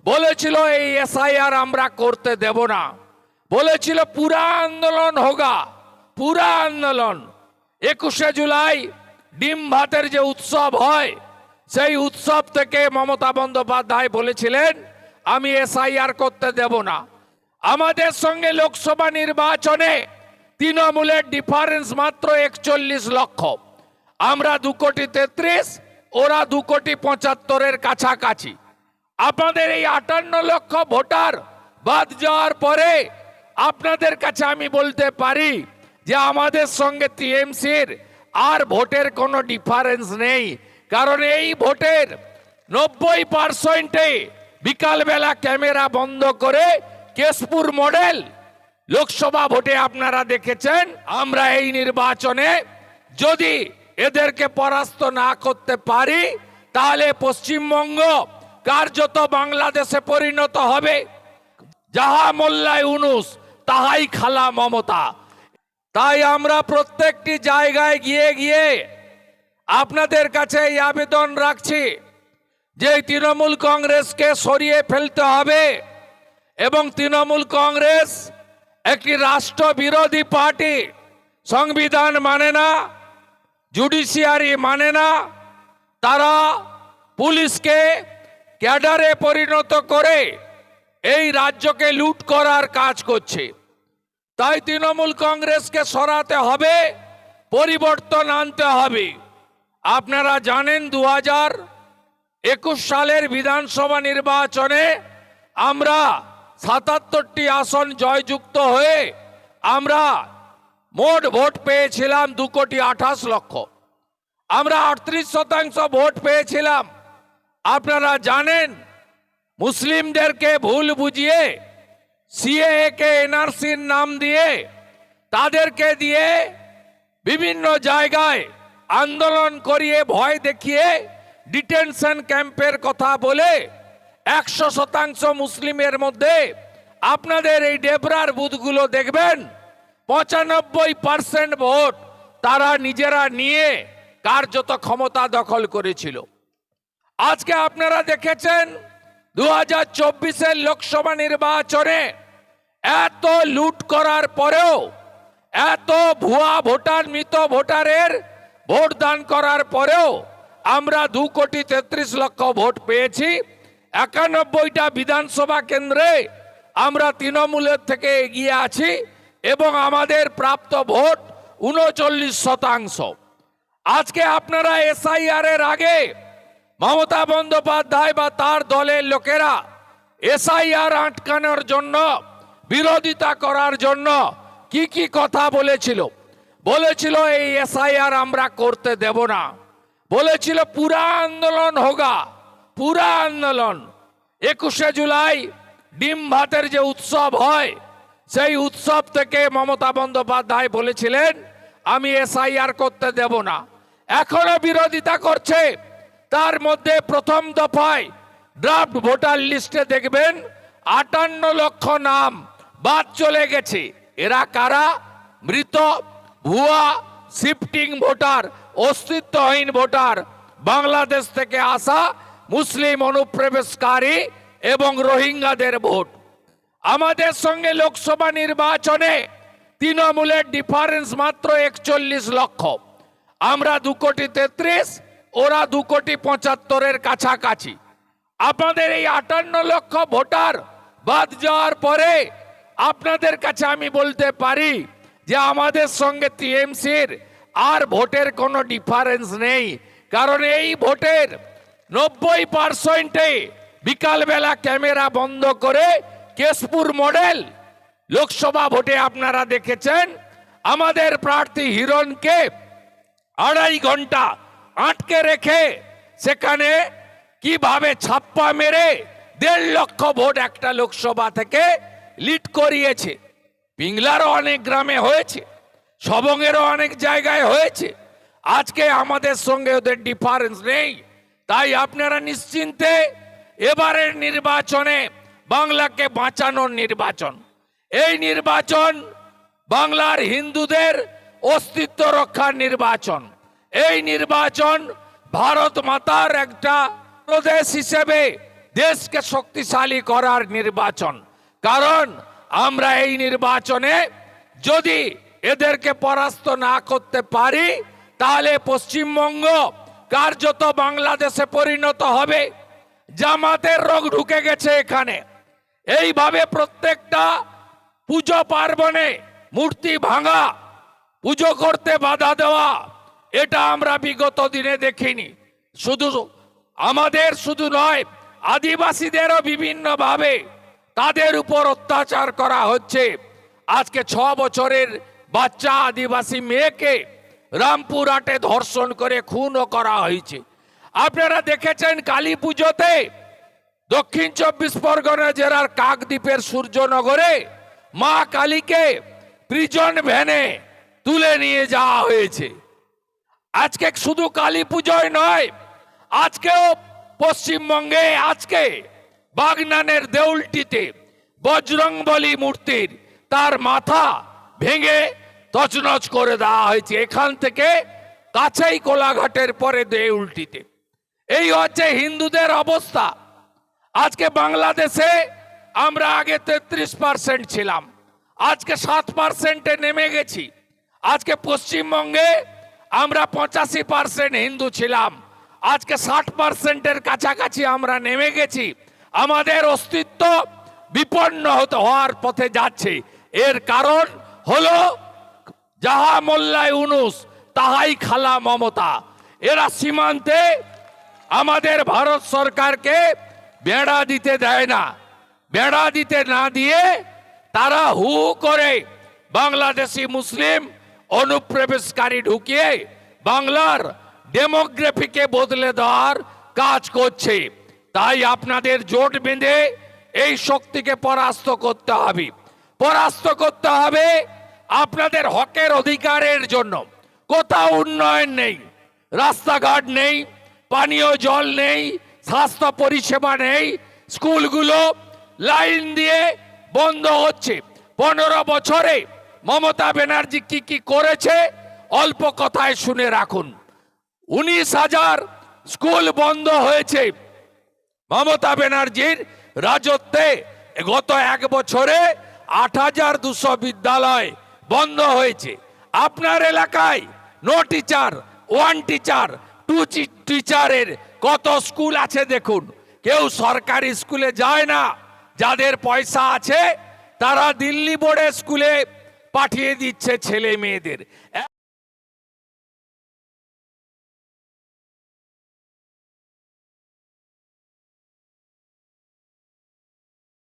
বলেছিল এই এসআইআর আমরা করতে দেব না, বলেছিল পুরা আন্দোলন হোগা, পুরা আন্দোলন। 21শে জুলাই ডিম ভাতের যে উৎসব হয় সেই উৎসব থেকে মমতা বন্দ্যোপাধ্যায় বলেছিলেন আমি এসআইআর করতে দেব না। আমাদের সঙ্গে লোকসভা নির্বাচনে তৃণমূলের ডিফারেন্স মাত্র 41 লক্ষ। আমরা 2,33,00,000, ওরা 2,75,00,000-এর কাছাকাছি। আপনাদের এই 58 লক্ষ ভোটার বাদ যাওয়ার পরে আপনাদের কাছে আমি বলতে পারি যে আমাদের সঙ্গে টিএমসির আর ভোটের কোনো ডিফারেন্স নেই। কারণ এই ভোটের 90%-এ বিকালবেলা ক্যামেরা বন্ধ করে কেশপুর মডেল লোকসভা ভোটে আপনারা দেখেছেন। আমরা এই নির্বাচনে যদি এদেরকে পরাস্ত না করতে পারি তাহলে পশ্চিমবঙ্গ কার্যত বাংলাদেশে পরিণত হবে। যাহা মোল্লায় ইউনূস তাহাই খালা মমতা। তাই আমরা প্রত্যেকটি জায়গায় গিয়ে গিয়ে আপনাদের কাছে এই আবেদন রাখছি যে তৃণমূল কংগ্রেসকে সরিয়ে ফেলতে হবে এবং তৃণমূল কংগ্রেস একটি রাষ্ট্রবিরোধী পার্টি। সংবিধান মানে না, জুডিশিয়ারি মানে না, তারা পুলিশকে ক্যাডারে পরিণত করে এই রাজ্যকে লুট করার কাজ করছে। তাই তৃণমূল কংগ্রেসকে সরাতে হবে, পরিবর্তন আনতে হবে। আপনারা জানেন 2021 সালের বিধানসভা নির্বাচনে আমরা 77টি আসন জয়যুক্ত হয়ে আমরা মোট ভোট পেয়েছিলাম 2,28,00,000। আমরা 38% ভোট পেয়েছিলাম। আপনারা জানেন মুসলিমদেরকে ভুল বুঝিয়ে সিএএ কে এনআরসির নাম দিয়ে তাদেরকে দিয়ে বিভিন্ন জায়গায় আন্দোলন করিয়ে ভয় দেখিয়ে ডিটেনশন ক্যাম্পের কথা বলে 100% মুসলিমের মধ্যে আপনাদের এই ডেবরার বুথগুলো দেখবেন 95% ভোট তারা নিজেরা নিয়ে কার্যত ক্ষমতা দখল করেছিল। আজকে আপনারা দেখেছেন 2024-এর লোকসভা নির্বাচনে এত লুট করার পরেও, এত ভুয়া ভোটার, মৃত ভোটারের ভোট দান করার পরেও আমরা 2,33,00,000 ভোট পেয়েছি। 91টা বিধানসভা কেন্দ্রে আমরা তৃণমূলের থেকে এগিয়ে আছি এবং আমাদের প্রাপ্ত ভোট 39%। আজকে আপনারা এসআইআর এর আগে মমতা বন্দ্যোপাধ্যায় বা তার দলের লোকেরা এসআইআর আটকানোর জন্য, বিরোধিতা করার জন্য কি কি কথা বলেছিল। বলেছিল এই এসআইআর আমরা করতে দেব না, বলেছিল পুরা আন্দোলন হোগা, পুরা আন্দোলন। 21শে জুলাই ডিম ভাতের যে উৎসব হয় সেই উৎসব থেকে মমতা বন্দ্যোপাধ্যায় বলেছিলেন আমি এসআইআর করতে দেব না। এখনো বিরোধিতা করছে। তার মধ্যে প্রথম দফায় ড্রাফট ভোটার লিস্টে দেখবেন 58 লক্ষ নাম বাদ চলে গেছে। এরা কারা? মৃত, ভুয়া, শিফটিং ভোটার, অস্তিত্বহীন ভোটার, বাংলাদেশ থেকে আসা মুসলিম অনুপ্রবেশকারী এবং রোহিঙ্গাদের ভোট। আমাদের সঙ্গে লোকসভা নির্বাচনে তৃণমূলের ডিফারেন্স মাত্র 41 লক্ষ। আমরা 2,33,00,000, ওরা 2,75,00,000-এর কাছাকাছি। আপনাদের এই 58 লক্ষ ভোটার বাদ যাওয়ার পরে আপনাদের কাছে আমি বলতে পারি যে আমাদের সঙ্গে টিএমসির আর ভোটের কোনো ডিফারেন্স নেই। কারণ এই ভোটের 90%-এ বিকালবেলা ক্যামেরা বন্ধ করে কেশপুর মডেল লোকসভা ভোটে আপনারা দেখেছেন আমাদের প্রার্থী হিরণকে 2.5 ঘন্টা আটকে রেখে সেখানে কিভাবে ছাপ্পা মেরে 1.5 লক্ষ ভোট একটা লোকসভা থেকে লিড করিয়েছে। পিংলারও অনেক গ্রামে হয়েছে, সবংয়েরও অনেক জায়গায় হয়েছে। আজকে আমাদের সঙ্গে ওদের ডিফারেন্স নেই। তাই আপনারা নিশ্চিন্তে এবারের নির্বাচনে বাংলাকে বাঁচানোর নির্বাচন। এই নির্বাচন বাংলার হিন্দুদের অস্তিত্ব রক্ষার নির্বাচন। এই নির্বাচন ভারত মাতার একটা প্রদেশ হিসেবে দেশকে শক্তিশালী করার নির্বাচন। কারণ আমরা এই নির্বাচনে যদি এদেরকে পরাস্ত না করতে পারি তাহলে পশ্চিমবঙ্গ কার্যত বাংলাদেশে পরিণত হবে। জামাতের রোগ ঢুকে গেছে এখানে। এইভাবে প্রত্যেকটা পুজো পার্বণে মূর্তি ভাঙা, পুজো করতে বাধা দেওয়া, এটা আমরা বিগত দিনে দেখিনি। শুধু নয়, আদিবাসীদেরও বিভিন্নভাবে তাদের উপর অত্যাচার করা হচ্ছে। আজকে 6 বছরের বাচ্চা আদিবাসী মেয়েকে রামপুরহাটে ধর্ষণ করে খুনও করা হয়েছে। আপনারা দেখেছেন কালী পুজোতে দক্ষিণ 24 পরগনা জেলার কাকদ্বীপের সূর্যনগরে মা কালীকে প্রিজন ভ্যানে তুলে নিয়ে যাওয়া হয়েছে। আজকে শুধু কালী পুজোয় নয়, আজকেও পশ্চিমবঙ্গে আজকে বাগনানের দেউলটিতে বজরংবলী মূর্তির তার মাথা ভেঙে তছনছ করে দেওয়া হয়েছে। এখান থেকে কাছেই কোলাঘাটের পরে দেউলটিতে। এই হচ্ছে হিন্দুদের অবস্থা। আজকে বাংলাদেশে আমরা আগে 33% ছিলাম, আজকে 7%-এ নেমে গেছি। আজকে পশ্চিমবঙ্গে আমরা 85% হিন্দু ছিলাম, আজকে 60%-এর কাছাকাছি আমরা নেমে গেছি। আমাদের অস্তিত্ব বিপন্ন হওয়ার পথে যাচ্ছে। এর কারণ হলো যাহা মোল্লা ইউনুস তাহাই খালা মমতা। এরা সীমান্তে আমাদের ভারত সরকারকে বেড়া দিতে দেয় না। বেড়া দিতে না দিয়ে তারা হু করে বাংলাদেশি মুসলিম অনুপ্রবেশকারী ঢুকিয়ে বাংলার ডেমোগ্রাফিকে বদলে দেওয়ার কাজ করছে। তাই আপনাদের জোট বেঁধে এই শক্তিকে পরাস্ত করতে হবে। পরাস্ত করতে হবে আপনাদের হকের অধিকারের জন্য। কোথাও উন্নয়ন নেই, রাস্তাঘাট নেই, পানীয় জল নেই, স্বাস্থ্য পরিষেবা নেই, স্কুলগুলো লাইন দিয়ে বন্ধ হচ্ছে। 15 বছরে মমতা ব্যানার্জি কি কি করেছে অল্প কথায় শুনে রাখুন। 19,000 স্কুল বন্ধ হয়েছে মমতা ব্যানার্জির রাজত্বে। গত 1 বছরে 8,200 বিদ্যালয় বন্ধ হয়েছে। আপনার এলাকায় নো টিচার, 1 টিচার, 2 টিচারের কত স্কুল আছে দেখুন। কেউ সরকারি স্কুলে যায় না। যাদের পয়সা আছে তারা দিল্লি বোর্ডের স্কুলে পাঠিয়ে দিচ্ছে ছেলে মেয়েদের।